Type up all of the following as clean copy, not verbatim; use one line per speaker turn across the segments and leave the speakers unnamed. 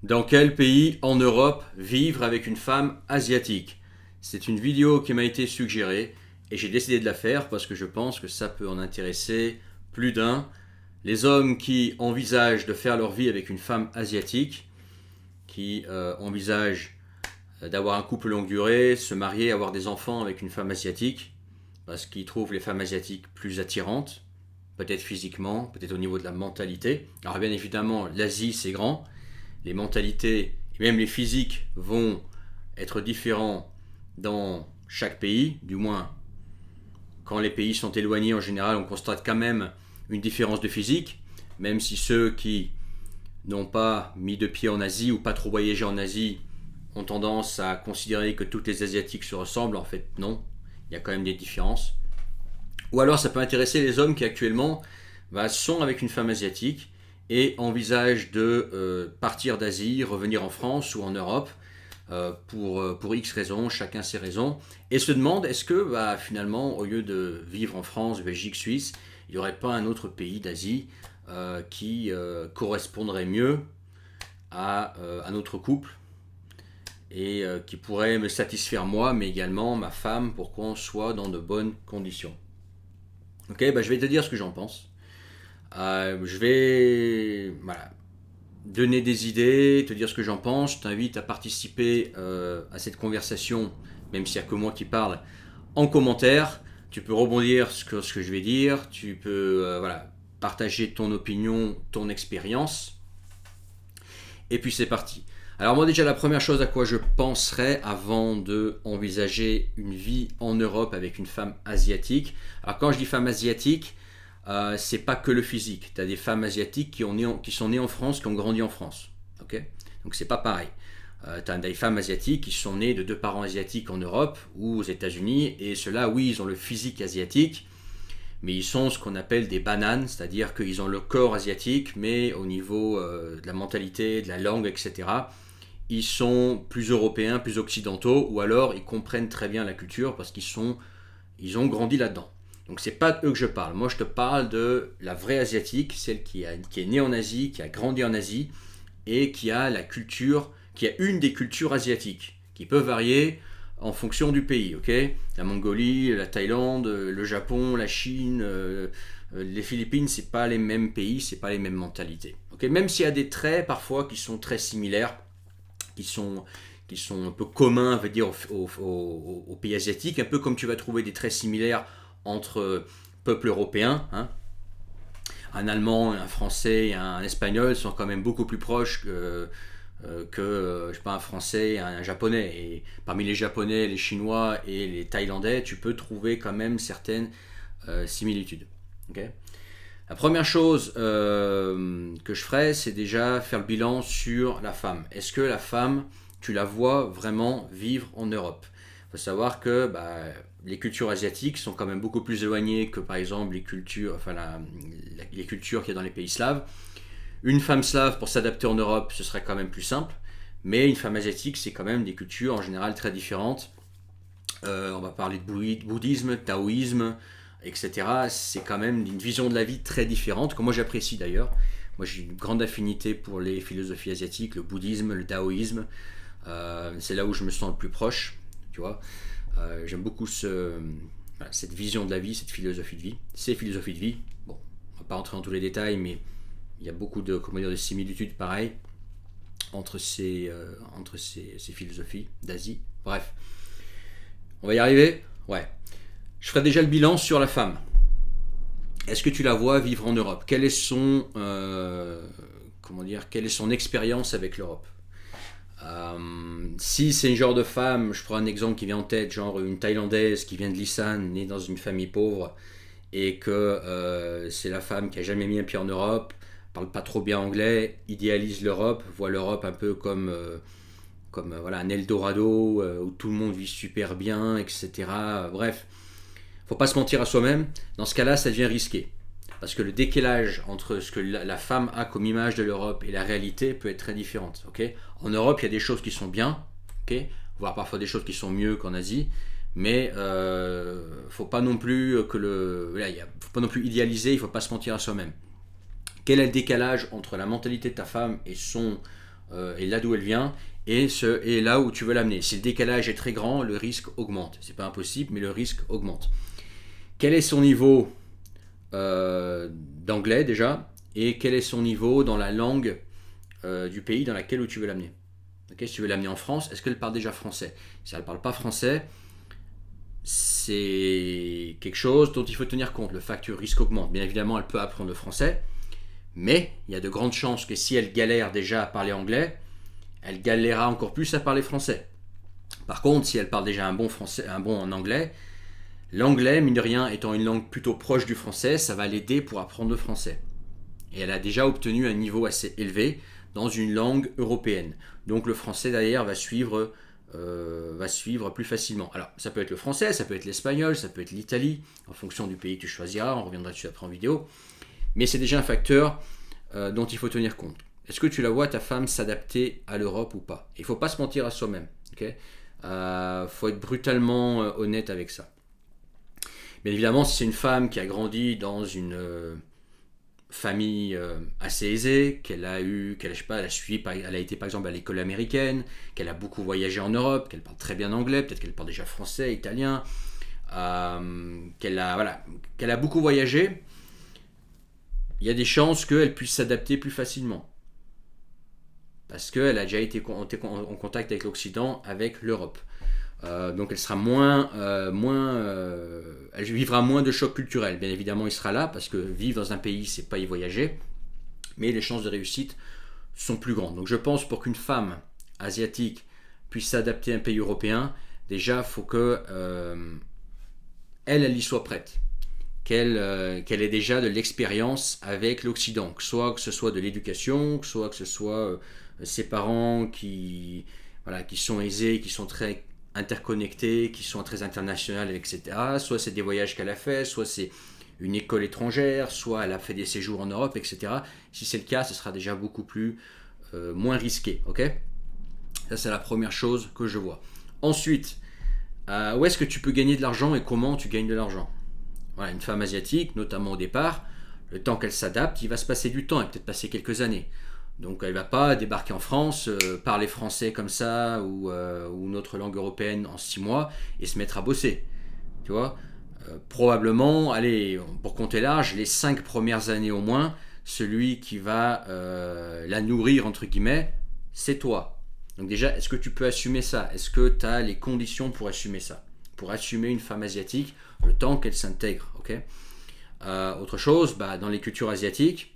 Dans quel pays en Europe vivre avec une femme asiatique? C'est une vidéo qui m'a été suggérée et j'ai décidé de la faire parce que je pense que ça peut en intéresser plus d'un. Les hommes qui envisagent de faire leur vie avec une femme asiatique, qui envisagent d'avoir un couple longue durée, se marier, avoir des enfants avec une femme asiatique, parce qu'ils trouvent les femmes asiatiques plus attirantes, peut-être physiquement, peut-être au niveau de la mentalité. Alors bien évidemment, l'Asie c'est grand, les mentalités et même les physiques vont être différents dans chaque pays, du moins quand les pays sont éloignés en général on constate quand même une différence de physique, même si ceux qui n'ont pas mis de pied en Asie ou pas trop voyagé en Asie ont tendance à considérer que toutes les Asiatiques se ressemblent, en fait non, il y a quand même des différences. Ou alors ça peut intéresser les hommes qui actuellement sont avec une femme asiatique et envisagent de partir d'Asie, revenir en France ou en Europe pour X raisons, chacun ses raisons, et se demandent est-ce que finalement, au lieu de vivre en France, Belgique, Suisse, il n'y aurait pas un autre pays d'Asie qui correspondrait mieux à notre couple et qui pourrait me satisfaire moi, mais également ma femme, pour qu'on soit dans de bonnes conditions. Ok, je vais te dire ce que j'en pense. Je vais donner des idées, te dire ce que j'en pense. Je t'invite à participer à cette conversation, même s'il n'y a que moi qui parle, en commentaire. Tu peux rebondir sur ce que je vais dire. Tu peux partager ton opinion, ton expérience. Et puis c'est parti. Alors moi déjà la première chose à quoi je penserais avant de envisager une vie en Europe avec une femme asiatique. Alors quand je dis femme asiatique, c'est pas que le physique. Tu as des femmes asiatiques qui sont nées en France, qui ont grandi en France. Okay, donc c'est pas pareil. Tu as des femmes asiatiques qui sont nées de deux parents asiatiques en Europe ou aux États-Unis, et ceux-là, oui, ils ont le physique asiatique, mais ils sont ce qu'on appelle des bananes, c'est-à-dire qu'ils ont le corps asiatique, mais au niveau de la mentalité, de la langue, etc., ils sont plus européens, plus occidentaux, ou alors ils comprennent très bien la culture parce ils ont grandi là-dedans. Donc c'est pas eux que je parle. Moi je te parle de la vraie asiatique, celle qui est née en Asie, qui a grandi en Asie et qui a la culture, qui a une des cultures asiatiques, qui peut varier en fonction du pays. Ok, la Mongolie, la Thaïlande, le Japon, la Chine, les Philippines, c'est pas les mêmes pays, c'est pas les mêmes mentalités. Ok, même s'il y a des traits parfois qui sont très similaires, qui sont un peu communs, on va dire, aux pays asiatiques, un peu comme tu vas trouver des traits similaires entre peuples européens. Hein. Un Allemand, un Français et un Espagnol sont quand même beaucoup plus proches que je sais pas, un Français et un Japonais. Et parmi les Japonais, les Chinois et les Thaïlandais, tu peux trouver quand même certaines similitudes. Okay, la première chose que je ferais, c'est déjà faire le bilan sur la femme. Est-ce que la femme, tu la vois vraiment vivre en Europe? Il faut savoir que les cultures asiatiques sont quand même beaucoup plus éloignées que par exemple les cultures, les cultures qu'il y a dans les pays slaves. Une femme slave pour s'adapter en Europe, ce serait quand même plus simple, mais une femme asiatique, c'est quand même des cultures en général très différentes. On va parler de bouddhisme, taoïsme, etc. C'est quand même une vision de la vie très différente, que moi j'apprécie d'ailleurs. Moi j'ai une grande affinité pour les philosophies asiatiques, le bouddhisme, le taoïsme. C'est là où je me sens le plus proche, tu vois. J'aime beaucoup cette vision de la vie, cette philosophie de vie, ces philosophies de vie. Bon, on va pas rentrer dans tous les détails, mais il y a beaucoup de similitudes pareilles entre ces philosophies d'Asie. Bref, on va y arriver. Ouais. Je ferai déjà le bilan sur la femme. Est-ce que tu la vois vivre en Europe? Quelle est son expérience avec l'Europe? Si c'est une genre de femme, je prends un exemple qui vient en tête, genre une Thaïlandaise qui vient de l'Isan, née dans une famille pauvre, et que c'est la femme qui a jamais mis un pied en Europe, parle pas trop bien anglais, idéalise l'Europe, voit l'Europe un peu comme un Eldorado où tout le monde vit super bien, etc. Bref, faut pas se mentir à soi-même. Dans ce cas-là, ça devient risqué. Parce que le décalage entre ce que la femme a comme image de l'Europe et la réalité peut être très différente. Okay, en Europe, il y a des choses qui sont bien, okay, voire parfois des choses qui sont mieux qu'en Asie, mais faut pas non plus faut pas non plus idéaliser, il faut pas se mentir à soi-même. Quel est le décalage entre la mentalité de ta femme et et là d'où elle vient et là où tu veux l'amener. Si le décalage est très grand, le risque augmente. C'est pas impossible, mais le risque augmente. Quel est son niveau d'anglais déjà et quel est son niveau dans la langue du pays dans laquelle où tu veux l'amener. Okay, si tu veux l'amener en France, est-ce qu'elle parle déjà français? Si elle ne parle pas français, c'est quelque chose dont il faut tenir compte. Le facteur risque augmente. Bien évidemment, elle peut apprendre le français, mais il y a de grandes chances que si elle galère déjà à parler anglais, elle galérera encore plus à parler français. Par contre, si elle parle déjà un bon français, un bon en anglais, l'anglais, mine de rien, étant une langue plutôt proche du français, ça va l'aider pour apprendre le français. Et elle a déjà obtenu un niveau assez élevé dans une langue européenne. Donc le français derrière va suivre plus facilement. Alors ça peut être le français, ça peut être l'espagnol, ça peut être l'Italie, en fonction du pays que tu choisiras, on reviendra dessus après en vidéo. Mais c'est déjà un facteur dont il faut tenir compte. Est-ce que tu la vois, ta femme, s'adapter à l'Europe ou pas? Il ne faut pas se mentir à soi-même. Okay, faut être brutalement honnête avec ça. Bien évidemment, si c'est une femme qui a grandi dans une famille assez aisée, qu'elle a été par exemple à l'école américaine, qu'elle a beaucoup voyagé en Europe, qu'elle parle très bien anglais, peut-être qu'elle parle déjà français, italien, qu'elle a beaucoup voyagé, il y a des chances qu'elle puisse s'adapter plus facilement. Parce qu'elle a déjà été en contact avec l'Occident, avec l'Europe. Donc elle sera elle vivra moins de chocs culturels. Bien évidemment, il sera là parce que vivre dans un pays, c'est pas y voyager, mais les chances de réussite sont plus grandes. Donc je pense pour qu'une femme asiatique puisse s'adapter à un pays européen, déjà il faut que elle y soit prête, qu'elle ait déjà de l'expérience avec l'Occident, que ce soit de l'éducation, que ce soit ses parents qui sont aisés, qui sont très interconnectés, qui sont très internationales, etc. Soit c'est des voyages qu'elle a fait, soit c'est une école étrangère, soit elle a fait des séjours en Europe, etc. Si c'est le cas, ce sera déjà beaucoup moins risqué. Okay, ça, c'est la première chose que je vois. Ensuite, où est-ce que tu peux gagner de l'argent et comment tu gagnes de l'argent? Voilà, une femme asiatique, notamment au départ, le temps qu'elle s'adapte, il va se passer du temps, et peut-être passer quelques années. Donc elle ne va pas débarquer en France, parler français comme ça ou une autre langue européenne en 6 mois et se mettre à bosser. Tu vois, probablement, allez, pour compter large, les 5 premières années au moins, celui qui va la nourrir, entre guillemets, c'est toi. Donc déjà, est-ce que tu peux assumer ça? Est-ce que tu as les conditions pour assumer ça? Pour assumer une femme asiatique, le temps qu'elle s'intègre. Okay, autre chose, dans les cultures asiatiques,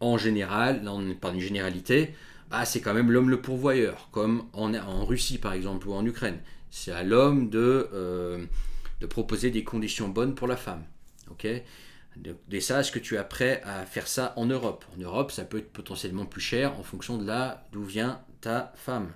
en général, là on n'est pas une généralité, c'est quand même l'homme le pourvoyeur, comme en Russie par exemple ou en Ukraine. C'est à l'homme de proposer des conditions bonnes pour la femme. Okay, et ça, est-ce que tu es prêt à faire ça en Europe? En Europe, ça peut être potentiellement plus cher en fonction de là d'où vient ta femme.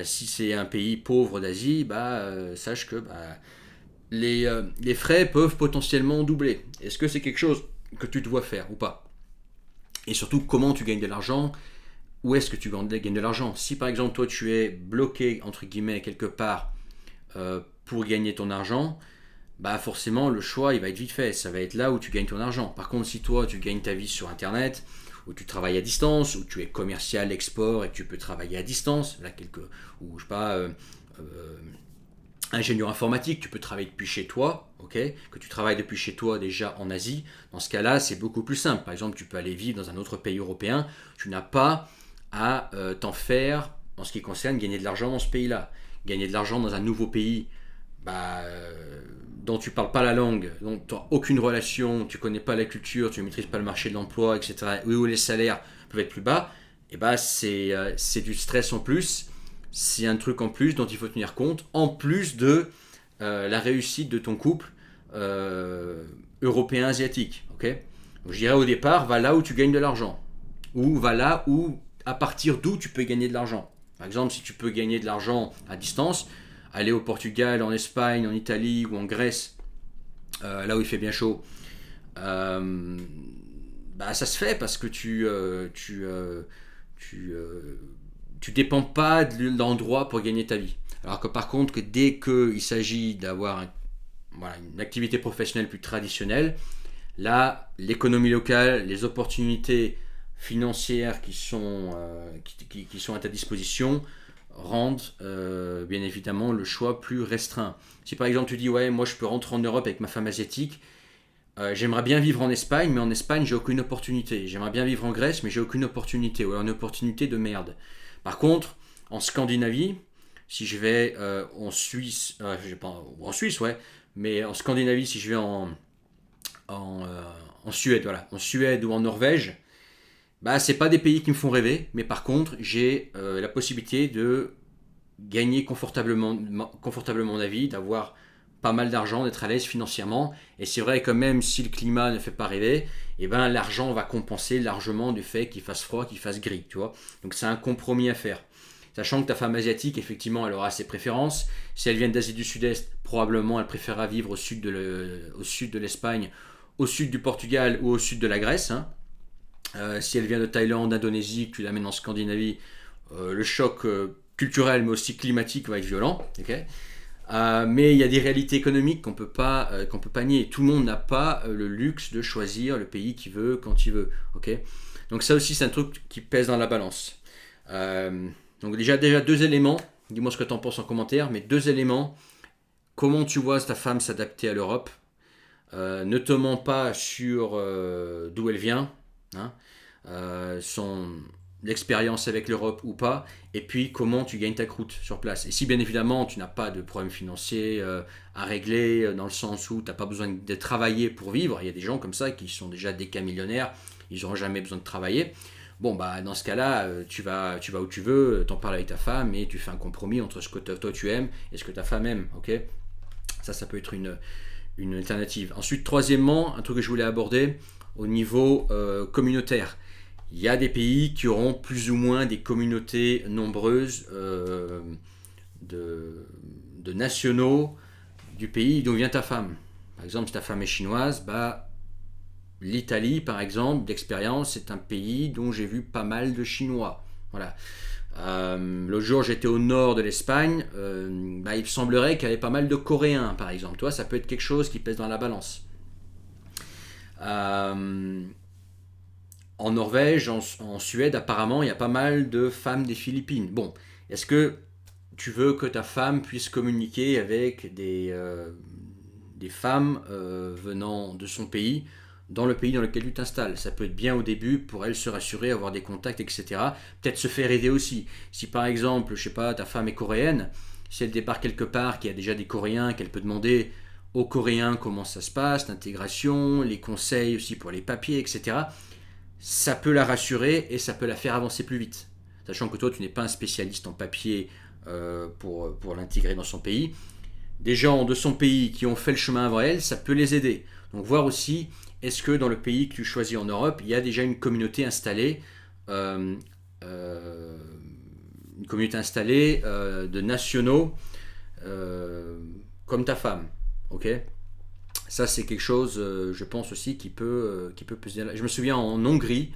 Si c'est un pays pauvre d'Asie, sache que les frais peuvent potentiellement doubler. Est-ce que c'est quelque chose que tu dois faire ou pas? Et surtout, comment tu gagnes de l'argent? Où est-ce que tu gagnes de l'argent? Si par exemple, toi, tu es bloqué, entre guillemets, quelque part pour gagner ton argent, forcément, le choix, il va être vite fait. Ça va être là où tu gagnes ton argent. Par contre, si toi, tu gagnes ta vie sur Internet, où tu travailles à distance, où tu es commercial, export, et que tu peux travailler à distance, là, ou je sais pas... ingénieur informatique, tu peux travailler depuis chez toi, okay, que tu travailles depuis chez toi déjà en Asie, dans ce cas-là, c'est beaucoup plus simple. Par exemple, tu peux aller vivre dans un autre pays européen, tu n'as pas à t'en faire en ce qui concerne gagner de l'argent dans ce pays-là. Gagner de l'argent dans un nouveau pays dont tu ne parles pas la langue, dont tu n'as aucune relation, tu ne connais pas la culture, tu ne maîtrises pas le marché de l'emploi, etc., où les salaires peuvent être plus bas, c'est du stress en plus. C'est un truc en plus dont il faut tenir compte, en plus de la réussite de ton couple européen-asiatique. Okay, donc, je dirais au départ, va là où tu gagnes de l'argent. Ou va là à partir d'où tu peux gagner de l'argent. Par exemple, si tu peux gagner de l'argent à distance, aller au Portugal, en Espagne, en Italie ou en Grèce, là où il fait bien chaud, ça se fait parce que tu dépends pas de l'endroit pour gagner ta vie. Alors que par contre, dès qu'il s'agit d'avoir une activité professionnelle plus traditionnelle, là, l'économie locale, les opportunités financières qui sont à ta disposition rendent bien évidemment le choix plus restreint. Si par exemple tu dis ouais, moi je peux rentrer en Europe avec ma femme asiatique, j'aimerais bien vivre en Espagne, mais en Espagne j'ai aucune opportunité. J'aimerais bien vivre en Grèce, mais j'ai aucune opportunité, ou alors une opportunité de merde. Par contre, en Scandinavie, si je vais en Suisse, je sais pas, en Suisse ouais, mais en Scandinavie, si je vais en Suède, voilà, en Suède ou en Norvège, bah c'est pas des pays qui me font rêver, mais par contre j'ai la possibilité de gagner confortablement ma vie, d'avoir pas mal d'argent, d'être à l'aise financièrement. Et c'est vrai que même si le climat ne fait pas rêver, eh ben, l'argent va compenser largement du fait qu'il fasse froid, qu'il fasse gris. Tu vois. Donc c'est un compromis à faire. Sachant que ta femme asiatique, effectivement, elle aura ses préférences. Si elle vient d'Asie du Sud-Est, probablement elle préférera vivre au sud de l'Espagne, au sud du Portugal ou au sud de la Grèce. Hein. Si elle vient de Thaïlande, d'Indonésie, que tu l'amènes en Scandinavie, le choc culturel mais aussi climatique va être violent. Okay, mais il y a des réalités économiques qu'on peut pas nier. Tout le monde n'a pas le luxe de choisir le pays qu'il veut quand il veut. Okay, donc ça aussi c'est un truc qui pèse dans la balance. Donc déjà deux éléments. Dis-moi ce que tu en penses en commentaire. Mais deux éléments. Comment tu vois ta femme s'adapter à l'Europe? Ne te mens pas sur d'où elle vient. Hein, son l'expérience avec l'Europe ou pas, et puis comment tu gagnes ta croûte sur place. Et si bien évidemment tu n'as pas de problème financier à régler, dans le sens où tu n'as pas besoin de travailler pour vivre, il y a des gens comme ça qui sont déjà des cas millionnaires, ils n'auront jamais besoin de travailler. Bon, bah dans ce cas-là, tu vas où tu veux, t'en parles avec ta femme et tu fais un compromis entre ce que toi tu aimes et ce que ta femme aime. Ok, ça peut être une alternative. Ensuite, troisièmement, un truc que je voulais aborder au niveau communautaire. Il y a des pays qui auront plus ou moins des communautés nombreuses de nationaux du pays d'où vient ta femme. Par exemple, si ta femme est chinoise, bah, l'Italie, par exemple, d'expérience, c'est un pays dont j'ai vu pas mal de Chinois. Voilà. L'autre jour, j'étais au nord de l'Espagne. Bah, il semblerait qu'il y avait pas mal de Coréens, par exemple. Toi, ça peut être quelque chose qui pèse dans la balance. En Norvège, en Suède, apparemment, il y a pas mal de femmes des Philippines. Bon, est-ce que tu veux que ta femme puisse communiquer avec des femmes venant de son pays dans le pays dans lequel tu t'installes? Ça peut être bien au début pour elle se rassurer, avoir des contacts, etc. Peut-être se faire aider aussi. Si par exemple, je sais pas, ta femme est coréenne, si elle débarque quelque part, qu'il y a déjà des Coréens, qu'elle peut demander aux Coréens comment ça se passe, l'intégration, les conseils aussi pour les papiers, etc. Ça peut la rassurer et ça peut la faire avancer plus vite. Sachant que toi, tu n'es pas un spécialiste en papier pour l'intégrer dans son pays. Des gens de son pays qui ont fait le chemin avant elle, ça peut les aider. Donc voir aussi, est-ce que dans le pays que tu choisis en Europe, il y a déjà une communauté installée, de nationaux comme ta femme. Ok. Ça, c'est quelque chose, je pense aussi, qui peut peser. Je me souviens en Hongrie,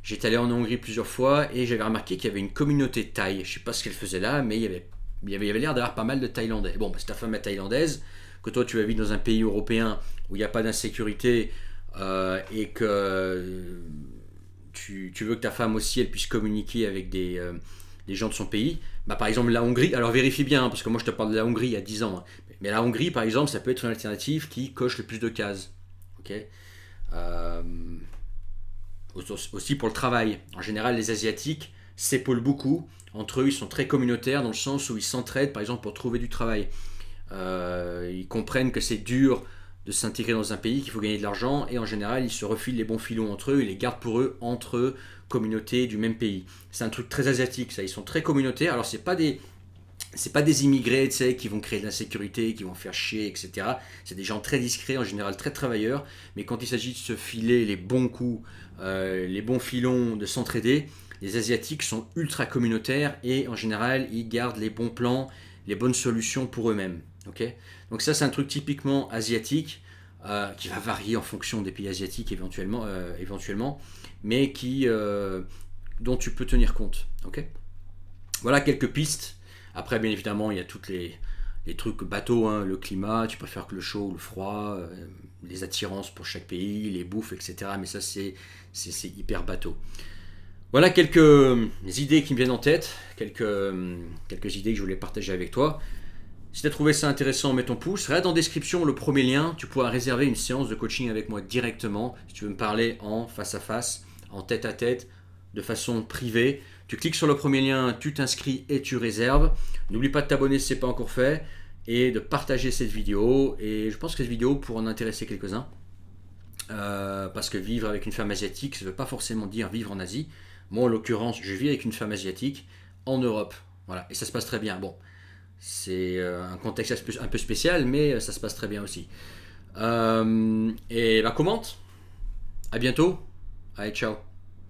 j'étais allé en Hongrie plusieurs fois et j'avais remarqué qu'il y avait une communauté thaï. Je ne sais pas ce qu'elle faisait là, mais il y avait l'air d'avoir pas mal de Thaïlandais. Bon, bah, si ta femme est thaïlandaise, que toi tu vas vivre dans un pays européen où il n'y a pas d'insécurité et que tu veux que ta femme aussi elle puisse communiquer avec des gens de son pays, bah, par exemple la Hongrie, alors vérifie bien, hein, parce que moi je te parle de la Hongrie il y a 10 ans, hein. Mais la Hongrie, par exemple, ça peut être une alternative qui coche le plus de cases. Okay, aussi pour le travail. En général, les Asiatiques s'épaulent beaucoup. Entre eux, ils sont très communautaires dans le sens où ils s'entraident, par exemple, pour trouver du travail. Ils comprennent que c'est dur de s'intégrer dans un pays, qu'il faut gagner de l'argent, et en général, ils se refilent les bons filons entre eux, ils les gardent pour eux, entre eux, communautés du même pays. C'est un truc très asiatique, ça. Ils sont très communautaires. Alors, c'est pas des immigrés, tu sais, qui vont créer de l'insécurité, qui vont faire chier, etc. C'est des gens très discrets, en général très travailleurs, mais quand il s'agit de se filer les bons coups, les bons filons, de s'entraider, les Asiatiques sont ultra communautaires et en général, ils gardent les bons plans, les bonnes solutions pour eux-mêmes. Okay, donc ça, c'est un truc typiquement asiatique, qui va varier en fonction des pays asiatiques éventuellement, mais dont tu peux tenir compte. Okay, voilà quelques pistes. Après, bien évidemment, il y a toutes les trucs bateaux, hein, le climat, tu préfères que le chaud ou le froid, les attirances pour chaque pays, les bouffes, etc. Mais ça, c'est hyper bateau. Voilà quelques idées qui me viennent en tête, quelques idées que je voulais partager avec toi. Si tu as trouvé ça intéressant, mets ton pouce. Regarde en description le premier lien, tu pourras réserver une séance de coaching avec moi directement. Si tu veux me parler en face à face, en tête à tête, de façon privée. Tu cliques sur le premier lien, tu t'inscris et tu réserves. N'oublie pas de t'abonner si ce n'est pas encore fait et de partager cette vidéo. Et je pense que cette vidéo pourra en intéresser quelques-uns. Parce que vivre avec une femme asiatique, ça ne veut pas forcément dire vivre en Asie. Moi, en l'occurrence, je vis avec une femme asiatique en Europe. Voilà, et ça se passe très bien. Bon, c'est un contexte un peu spécial, mais ça se passe très bien aussi. Et bah, commente. À bientôt. Allez, ciao.